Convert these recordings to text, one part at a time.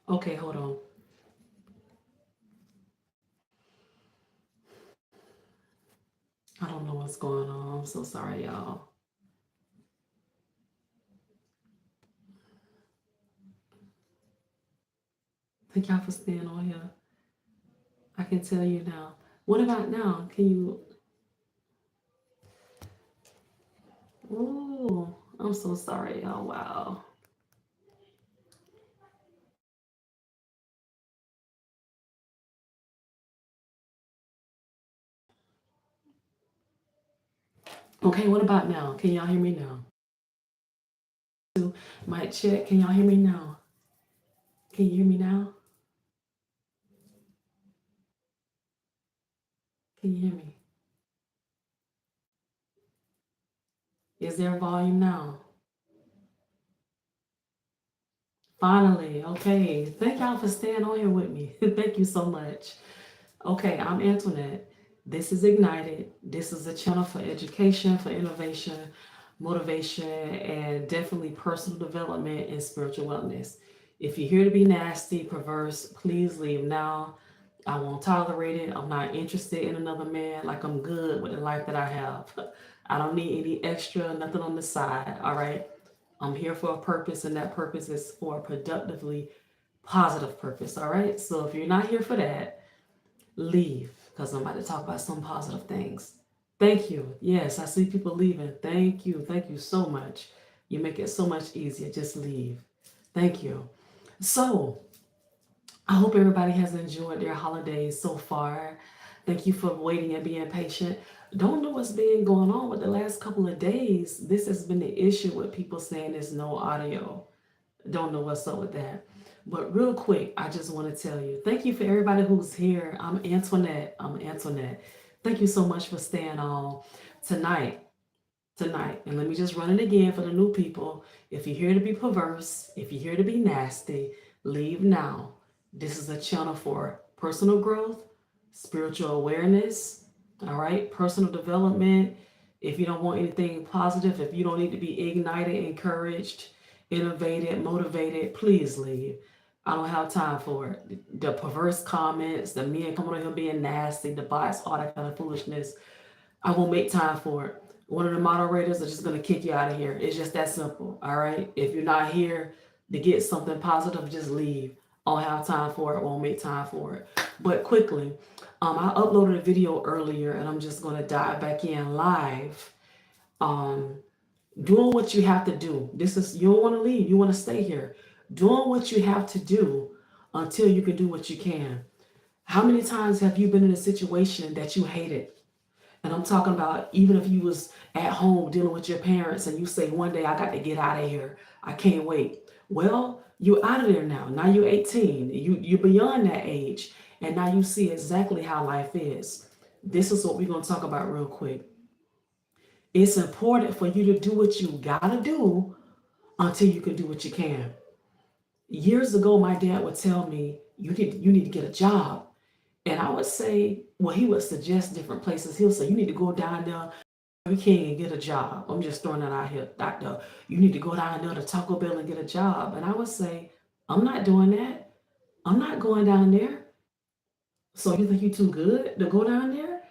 Okay, hold on. I don't know what's going on. I'm so sorry, y'all. Thank y'all for staying on here. I can tell you now. What about now? Can you? Ooh, I'm so sorry, y'all. Wow. Okay, what about now? Can y'all hear me now? Mic check. Can y'all hear me now? Can you hear me now? Can you hear me? Is there volume now? Finally, okay. Thank y'all for staying on here with me. Thank you so much. Okay, I'm Antoinette. This is Ignited. This is a channel for education, for innovation, motivation, and definitely personal development and spiritual wellness. If you're here to be nasty, perverse, please leave now. I won't tolerate it. I'm not interested in another man. Like, I'm good with the life that I have. I don't need any extra, nothing on the side. All right. I'm here for a purpose, and that purpose is for a productively positive purpose. All right. So if you're not here for that, leave, because I'm about to talk about some positive things. Thank you. Yes, I see people leaving. Thank you. Thank you so much. You make it so much easier. Just leave. Thank you. So, I hope everybody has enjoyed their holidays so far. Thank you for waiting and being patient. Don't know what's been going on with the last couple of days. This has been the issue with people saying there's no audio. Don't know what's up with that. But real quick, I just want to tell you, thank you for everybody who's here. I'm Antoinette. I'm Antoinette. Thank you so much for staying on tonight. Tonight. And let me just run it again for the new people. If you're here to be perverse, if you're here to be nasty, leave now. This is a channel for personal growth, spiritual awareness, all right, personal development. If you don't want anything positive, if you don't need to be ignited, encouraged, innovated, motivated, please leave. I don't have time for it. The perverse comments, the men coming on here being nasty, the bots, all that kind of foolishness. I won't make time for it. One of the moderators are just going to kick you out of here. It's just that simple. All right. If you're not here to get something positive, just leave. I don't have time for it. Won't make time for it. But quickly, I uploaded a video earlier, and I'm just going to dive back in live. Um, Doing what you have to do. This is, you don't want to leave. You want to stay here. Doing what you have to do until you can do what you can. How many times have you been in a situation that you hated? And I'm talking about, even if you was at home dealing with your parents and you say, one day I got to get out of here. I can't wait. Well, you're out of there now. Now you're 18. You're beyond that age. And now you see exactly how life is. This is what we're going to talk about real quick. It's important for you to do what you got to do until you can do what you can. Years ago, my dad would tell me, you need to get a job. And I would say, well, he would suggest different places. He'll say, you need to go down there. You can't get a job. I'm just throwing that out here, doctor. You need to go down there to Taco Bell and get a job. And I would say, I'm not doing that. I'm not going down there. So you think you're too good to go down there?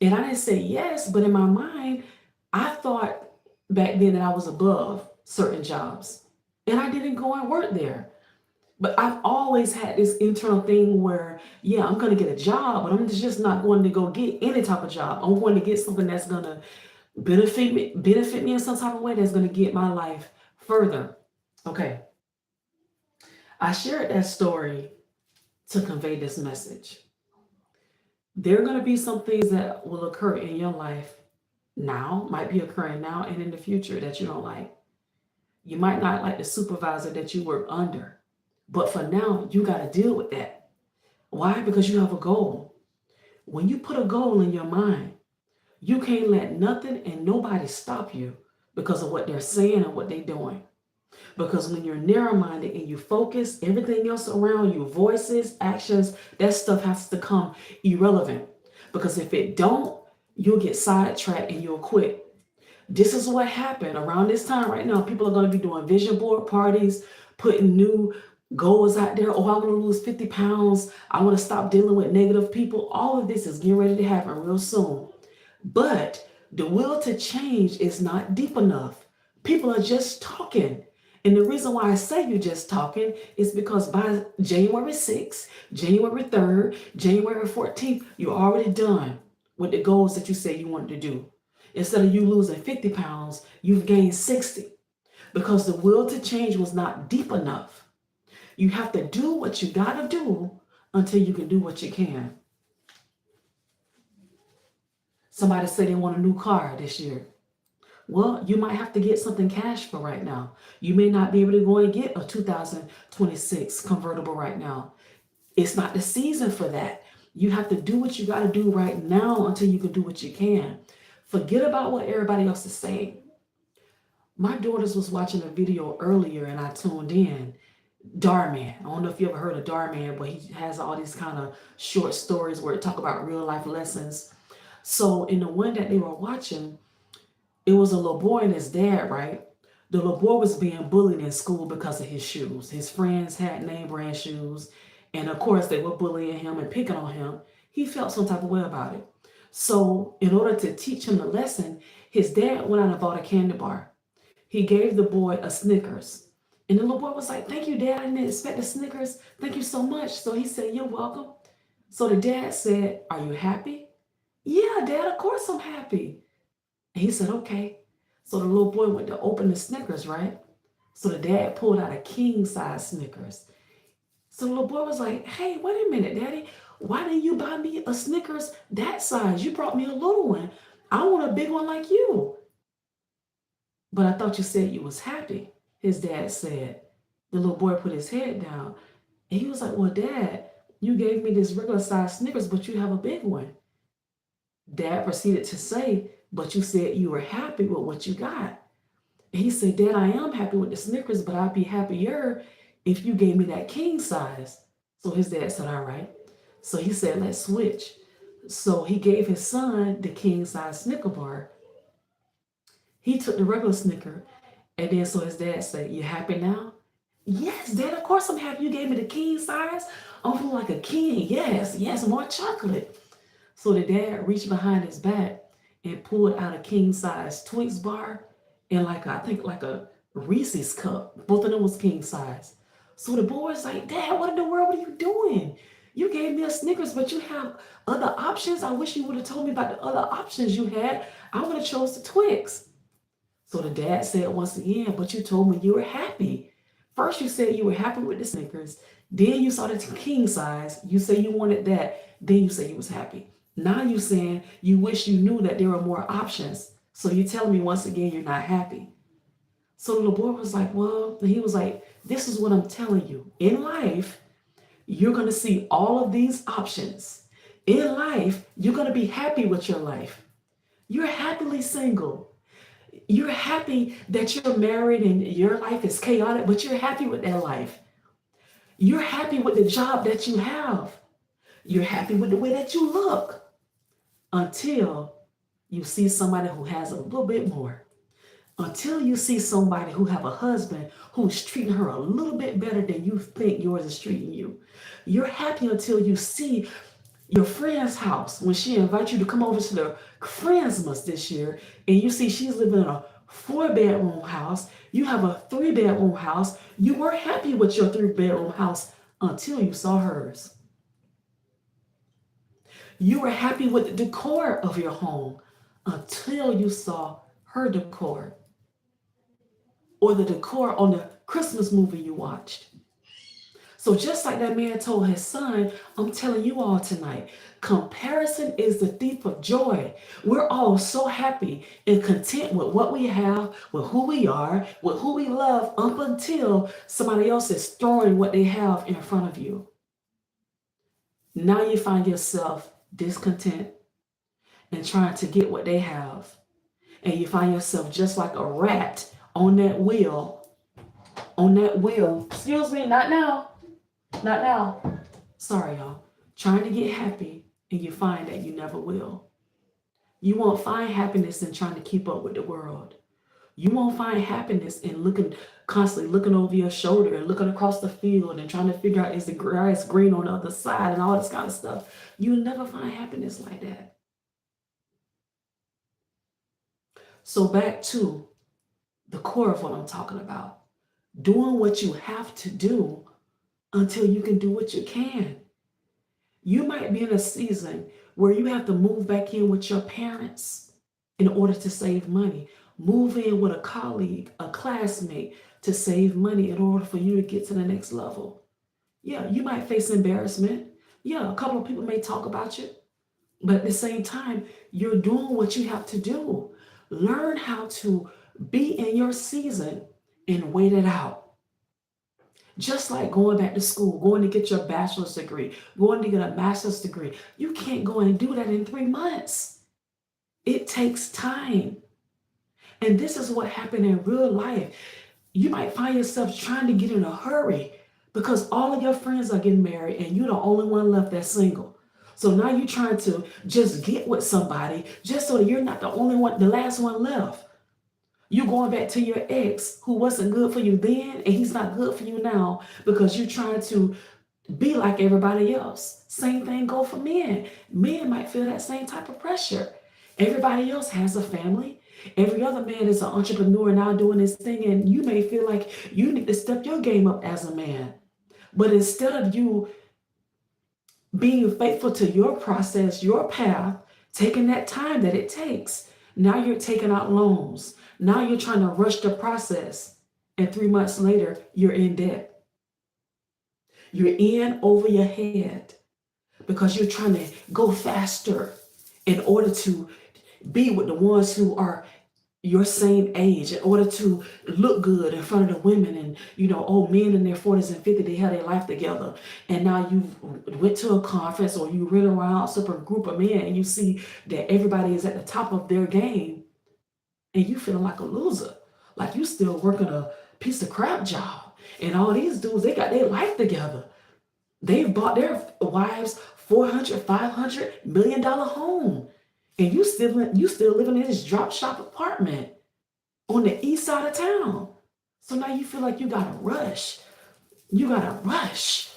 And I didn't say yes, but in my mind, I thought back then that I was above certain jobs. And I didn't go and work there. But I've always had this internal thing where, yeah, I'm going to get a job, but I'm just not going to go get any type of job. I'm going to get something that's going to benefit me in some type of way, that's going to get my life further. Okay. I shared that story to convey this message. There are going to be some things that will occur in your life now, might be occurring now and in the future, that you don't like. You might not like the supervisor that you work under, but for now, you got to deal with that. Why? Because you have a goal. When you put a goal in your mind, you can't let nothing and nobody stop you because of what they're saying and what they're doing. Because when you're narrow minded and you focus, everything else around you, voices, actions, that stuff has to come irrelevant. Because if it don't, you'll get sidetracked and you'll quit. This is what happened around this time right now. People are going to be doing vision board parties, putting new goals out there. Oh, I want to lose 50 pounds. I want to stop dealing with negative people. All of this is getting ready to happen real soon. But the will to change is not deep enough. People are just talking. And the reason why I say you're just talking is because by January 6th, January 3rd, January 14th, you're already done with the goals that you said you wanted to do. Instead of you losing 50 pounds, you've gained 60 because the will to change was not deep enough. You have to do what you got to do until you can do what you can. Somebody said they want a new car this year. Well, you might have to get something cash for right now. You may not be able to go and get a 2026 convertible right now. It's not the season for that. You have to do what you got to do right now until you can do what you can. Forget about what everybody else is saying. My daughters was watching a video earlier and I tuned in. Darman. I don't know if you ever heard of Darman, but he has all these kind of short stories where it talk about real life lessons. So in the one that they were watching, it was a little boy and his dad, right? The little boy was being bullied in school because of his shoes. His friends had name brand shoes. And of course, they were bullying him and picking on him. He felt some type of way about it. So in order to teach him the lesson, his dad went out and bought a candy bar. He gave the boy a Snickers. And the little boy was like, thank you, Dad. I didn't expect a Snickers. Thank you so much. So he said, you're welcome. So the dad said, are you happy? Yeah, Dad, of course I'm happy. And he said, okay. So the little boy went to open the Snickers, right? So the dad pulled out a king size Snickers. So the little boy was like, hey, wait a minute, Daddy. Why didn't you buy me a Snickers that size? You brought me a little one. I want a big one like you. But I thought you said you was happy, his dad said. The little boy put his head down. And he was like, well, Dad, you gave me this regular size Snickers, but you have a big one. Dad proceeded to say, but you said you were happy with what you got. And he said, Dad, I am happy with the Snickers, but I'd be happier if you gave me that king size. So his dad said, all right. So he said, let's switch. So he gave his son the king size Snicker bar. He took the regular Snicker. And then so his dad said, you happy now? Yes, Dad, of course I'm happy. You gave me the king size. I'm feeling like a king. Yes, more chocolate. So the dad reached behind his back and pulled out a king size Twix bar and I think like a Reese's cup. Both of them was king size. So the boy was like, Dad, what in the world are you doing? You gave me a Snickers, but you have other options. I wish you would have told me about the other options you had. I would have chose the Twix. So the dad said once again, but you told me you were happy. First you said you were happy with the Snickers. Then you saw the king size. You say you wanted that. Then you say you was happy. Now you saying you wish you knew that there were more options. So you're telling me once again you're not happy. So the little boy was like, well, he was like, this is what I'm telling you. In life, you're going to see all of these options. In life, you're going to be happy with your life. You're happily single. You're happy that you're married and your life is chaotic, but you're happy with that life. You're happy with the job that you have. You're happy with the way that you look until you see somebody who has a little bit more. Until you see somebody who have a husband who's treating her a little bit better than you think yours is treating you. You're happy until you see your friend's house when she invites you to come over to the Friendsmas this year and you see she's living in a 4-bedroom house. You have a 3-bedroom house. You were happy with your 3-bedroom house until you saw hers. You were happy with the decor of your home until you saw her decor or the decor on the Christmas movie you watched. So just like that man told his son, I'm telling you all tonight, comparison is the thief of joy. We're all so happy and content with what we have, with who we are, with who we love, up until somebody else is throwing what they have in front of you. Now you find yourself discontent and trying to get what they have. And you find yourself just like a rat on that wheel. Excuse me, not now. Sorry, y'all. Trying to get happy and you find that you never will. You won't find happiness in trying to keep up with the world. You won't find happiness in constantly looking over your shoulder and looking across the field and trying to figure out is the grass green on the other side and all this kind of stuff. You'll never find happiness like that. So back to the core of what I'm talking about. Doing what you have to do until you can do what you can. You might be in a season where you have to move back in with your parents in order to save money. Move in with a colleague, a classmate to save money in order for you to get to the next level. Yeah, you might face embarrassment. Yeah, a couple of people may talk about you. But at the same time, you're doing what you have to do. Learn how to be in your season and wait it out. Just like going back to school, going to get your bachelor's degree, going to get a master's degree. You can't go and do that in 3 months. It takes time. And this is what happened in real life. You might find yourself trying to get in a hurry because all of your friends are getting married and you're the only one left that's single. So now you're trying to just get with somebody just so that you're not the only one, the last one left. You're going back to your ex who wasn't good for you then and he's not good for you now because you're trying to be like everybody else. Same thing go for men. Men might feel that same type of pressure. Everybody else has a family. Every other man is an entrepreneur now doing his thing, and you may feel like you need to step your game up as a man. But instead of you being faithful to your process, your path, taking that time that it takes, now you're taking out loans. Now you're trying to rush the process. And 3 months later, you're in debt. You're in over your head because you're trying to go faster in order to be with the ones who are your same age, in order to look good in front of the women. And men in their 40s and 50s, they had their life together, and now you went to a conference or you ran around a super group of men and you see that everybody is at the top of their game and you feeling like a loser, like you still working a piece of crap job. And all these dudes, they got their life together. They've bought their wives $400, $500 million home. And you still living in this drop shop apartment on the east side of town. So now you feel like you gotta rush. You gotta rush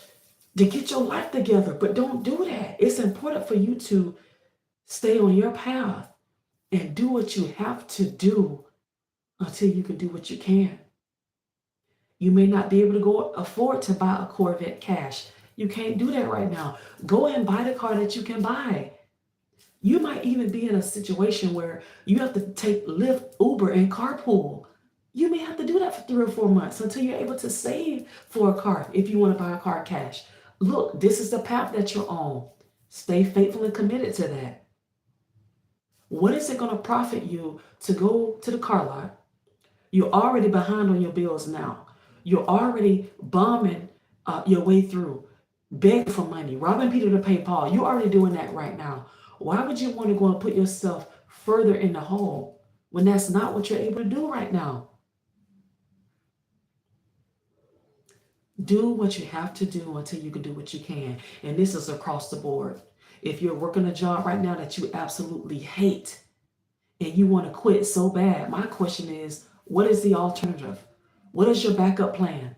to get your life together. But don't do that. It's important for you to stay on your path and do what you have to do until you can do what you can. You may not be able to afford to buy a Corvette cash. You can't do that right now. Go and buy the car that you can buy. You might even be in a situation where you have to take Lyft, Uber, and carpool. You may have to do that for 3 or 4 months until you're able to save for a car if you want to buy a car cash. Look, this is the path that you're on. Stay faithful and committed to that. What is it going to profit you to go to the car lot? You're already behind on your bills now. You're already bombing your way through, begging for money, robbing Peter to pay Paul. You're already doing that right now. Why would you want to go and put yourself further in the hole when that's not what you're able to do right now? Do what you have to do until you can do what you can. And this is across the board. If you're working a job right now that you absolutely hate and you want to quit so bad, my question is, what is the alternative? What is your backup plan?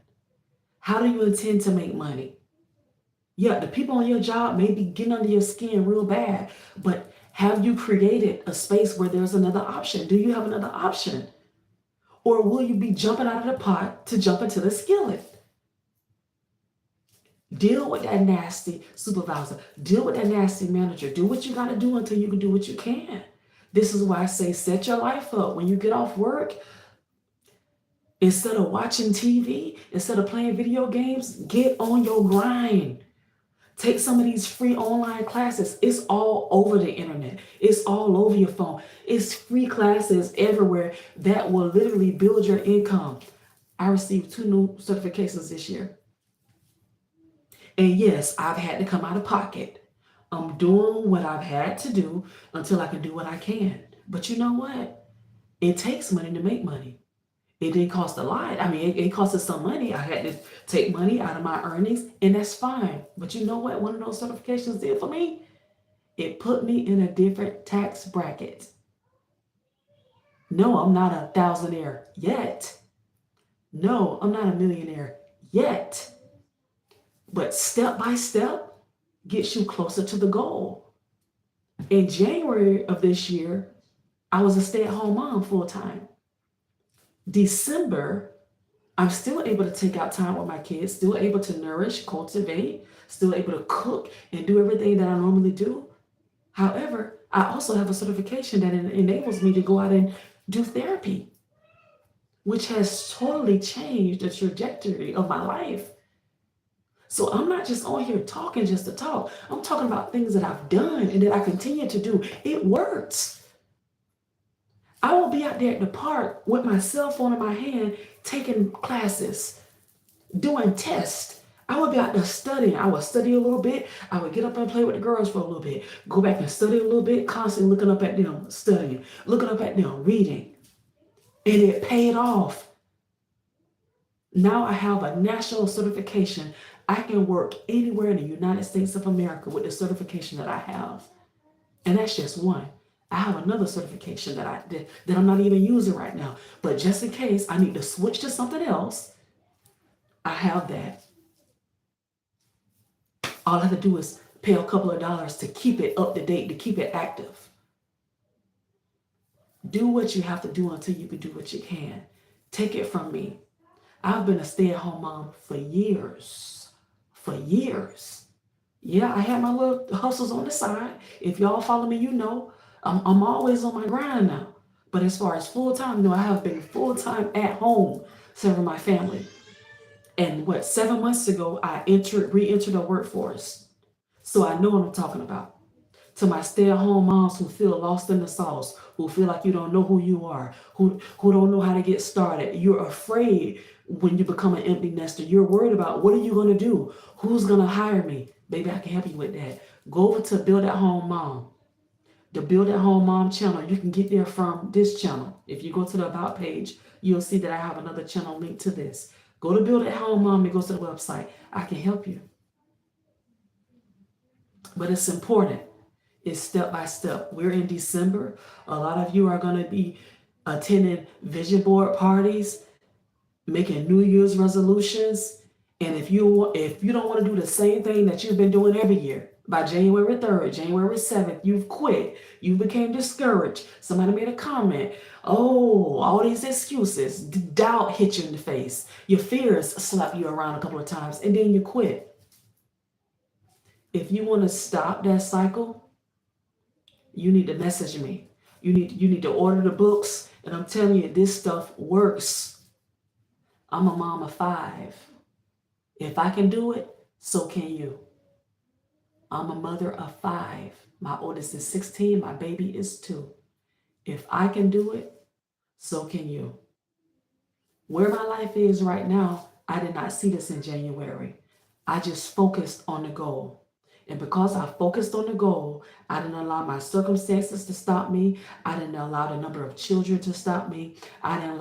How do you intend to make money? Yeah, the people on your job may be getting under your skin real bad, but have you created a space where there's another option? Do you have another option? Or will you be jumping out of the pot to jump into the skillet? Deal with that nasty supervisor. Deal with that nasty manager. Do what you got to do until you can do what you can. This is why I say set your life up. When you get off work, instead of watching TV, instead of playing video games, get on your grind. Take some of these free online classes. It's all over the internet. It's all over your phone. It's free classes everywhere that will literally build your income. I received 2 new certifications this year. And yes, I've had to come out of pocket. I'm doing what I've had to do until I can do what I can. But you know what? It takes money to make money. It didn't cost a lot. I mean, it cost us some money. I had to take money out of my earnings, and that's fine. But you know what one of those certifications did for me? It put me in a different tax bracket. No, I'm not a thousandaire yet. No, I'm not a millionaire yet. But step by step gets you closer to the goal. In January of this year, I was a stay-at-home mom full time. December, I'm still able to take out time with my kids, still able to nourish, cultivate, still able to cook and do everything that I normally do. However, I also have a certification that enables me to go out and do therapy, which has totally changed the trajectory of my life. So I'm not just on here talking just to talk. I'm talking about things that I've done and that I continue to do. It works. I will be out there at the park with my cell phone in my hand, taking classes, doing tests. I would be out there studying. I would study a little bit. I would get up and play with the girls for a little bit, go back and study a little bit, constantly looking up at them, studying, looking up at them, reading. And it paid off. Now I have a national certification. I can work anywhere in the United States of America with the certification that I have. And that's just one. I have another certification that I'm not even using right now. But just in case I need to switch to something else, I have that. All I have to do is pay a couple of dollars to keep it up to date, to keep it active. Do what you have to do until you can do what you can. Take it from me. I've been a stay-at-home mom for years. For years. Yeah, I had my little hustles on the side. If y'all follow me, you know I'm always on my grind now. But as far as full-time, no, I have been full-time at home serving my family. And 7 months ago, I re-entered the workforce. So I know what I'm talking about. To my stay-at-home moms who feel lost in the sauce, who feel like you don't know who you are, who don't know how to get started. You're afraid when you become an empty nester. You're worried about what are you going to do? Who's going to hire me? Baby, I can help you with that. Go over to Build at Home Mom. The Build at Home Mom channel, you can get there from this channel. If you go to the About page, you'll see that I have another channel linked to this. Go to Build at Home Mom and go to the website. I can help you. But it's important. It's step by step. We're in December. A lot of you are going to be attending vision board parties, making New Year's resolutions. And if you don't want to do the same thing that you've been doing every year, by January 3rd, January 7th, you've quit. You became discouraged. Somebody made a comment. Oh, all these excuses. Doubt hit you in the face. Your fears slap you around a couple of times, and then you quit. If you want to stop that cycle, you need to message me. You need to order the books. And I'm telling you, this stuff works. I'm a mom of 5. If I can do it, so can you. I'm a mother of 5. My oldest is 16. My baby is 2. If I can do it, so can you. Where my life is right now, I did not see this in January. I just focused on the goal. And because I focused on the goal, I didn't allow my circumstances to stop me. I didn't allow the number of children to stop me. I didn't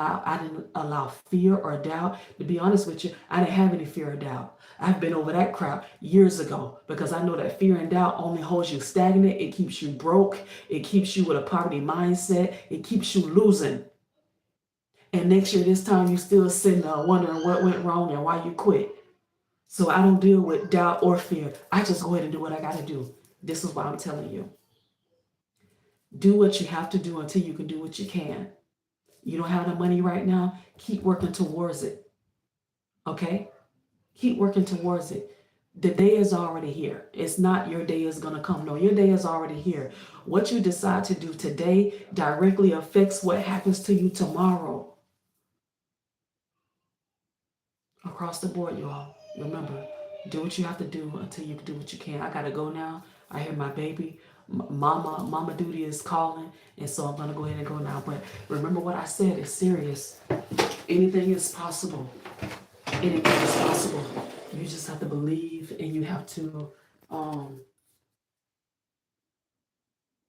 allow fear or doubt. To be honest with you, I didn't have any fear or doubt. I've been over that crap years ago because I know that fear and doubt only holds you stagnant. It keeps you broke. It keeps you with a poverty mindset. It keeps you losing. And next year, this time, you still sitting there wondering what went wrong and why you quit. So I don't deal with doubt or fear. I just go ahead and do what I got to do. This is why I'm telling you. Do what you have to do until you can do what you can. You don't have the money right now, keep working towards it. Okay? Keep working towards it. The day is already here. It's not your day is going to come. No, your day is already here. What you decide to do today directly affects what happens to you tomorrow. Across the board, y'all. Remember, do what you have to do until you can do what you can. I gotta go now. I hear my baby. Mama duty is calling, and so I'm gonna go ahead and go now. But remember what I said, it's serious. Anything is possible. Anything is possible. You just have to believe, and you have to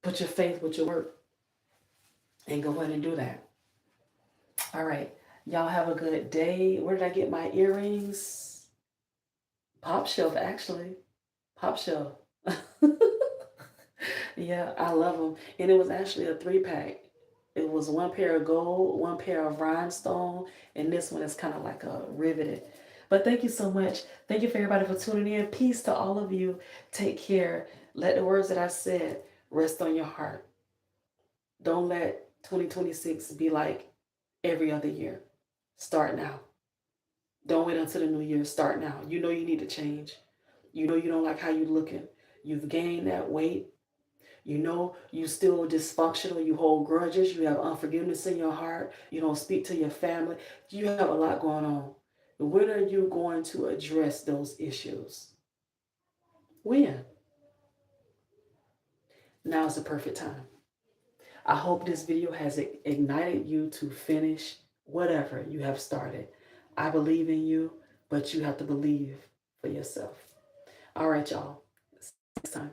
put your faith with your work and go ahead and do that. All right. Y'all have a good day. Where did I get my earrings? Pop Shelf, actually. Pop Shelf. Yeah, I love them. And it was actually a 3-pack. It was one pair of gold, one pair of rhinestone, and this one is kind of like a riveted. But thank you so much. Thank you for everybody for tuning in. Peace to all of you. Take care. Let the words that I said rest on your heart. Don't let 2026 be like every other year. Start now. Don't wait until the new year. Start now. You know you need to change. You know you don't like how you're looking. You've gained that weight. You know you still dysfunctional. You hold grudges. You have unforgiveness in your heart. You don't speak to your family. You have a lot going on. When are you going to address those issues? When? Now is the perfect time. I hope this video has ignited you to finish whatever you have started. I believe in you, but you have to believe for yourself. All right, y'all. See you next time.